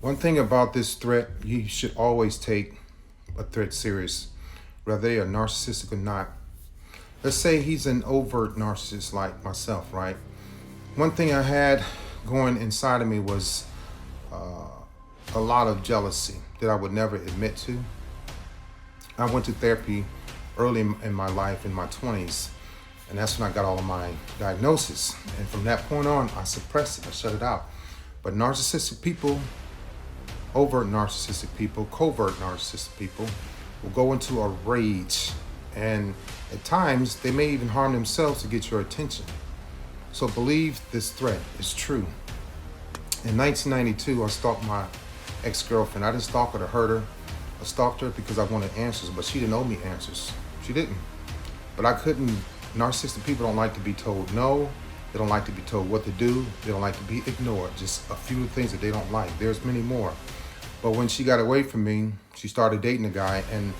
One thing about this threat, you should always take a threat serious, whether they are narcissistic or not. Let's say he's an overt narcissist like myself, right? One thing I had going inside of me was a lot of jealousy that I would never admit to. I went to therapy early in my life, in my 20s, and that's when I got all of my diagnosis. And from that point on, I suppressed it, I shut it out. But narcissistic people, overt narcissistic people, covert narcissistic people will go into a rage, and at times they may even harm themselves to get your attention. So believe this threat is true. In 1992, I stalked my ex-girlfriend. I didn't stalk her to hurt her. I stalked her because I wanted answers, but she didn't owe me answers. She didn't. But I couldn't. Narcissistic people don't like to be told no. They don't like to be told what to do. They don't like to be ignored. Just a few things that they don't like. There's many more. But when she got away from me, she started dating a guy, and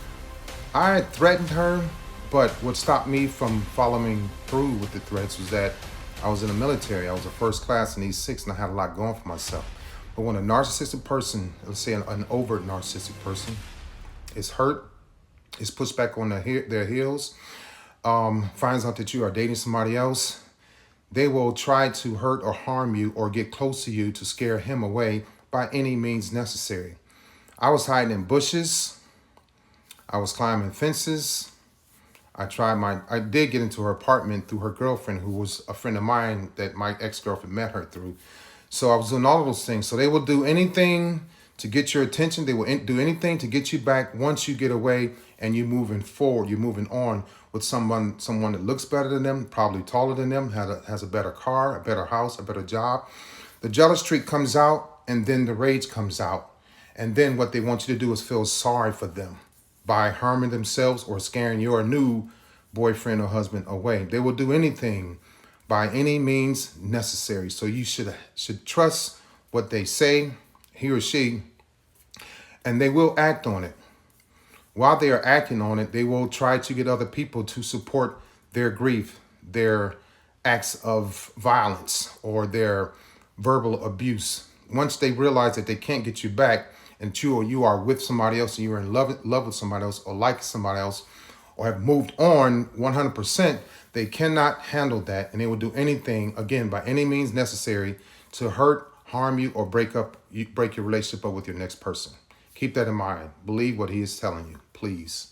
I threatened her, but what stopped me from following through with the threats was that I was in the military. I was a first class in E6, and I had a lot going for myself. But when a narcissistic person, let's say an overt narcissistic person, is hurt, is pushed back on their heels, finds out that you are dating somebody else, they will try to hurt or harm you or get close to you to scare him away by any means necessary. I was hiding in bushes. I was climbing fences. I did get into her apartment through her girlfriend, who was a friend of mine that my ex-girlfriend met her through. So I was doing all of those things. So they will do anything to get your attention. They will do anything to get you back once you get away and you're moving forward. You're moving on with someone that looks better than them, probably taller than them, has a better car, a better house, a better job. The jealous streak comes out, and then the rage comes out. And then what they want you to do is feel sorry for them by harming themselves or scaring your new boyfriend or husband away. They will do anything by any means necessary. So you should trust what they say, he or she, and they will act on it. While they are acting on it, they will try to get other people to support their grief, their acts of violence, or their verbal abuse. Once they realize that they can't get you back, and you are with somebody else, and you're in love with somebody else, or like somebody else, or have moved on 100%, they cannot handle that, and they will do anything, again, by any means necessary, to hurt, harm you, or break your relationship up with your next person. Keep that in mind. Believe what he is telling you, please.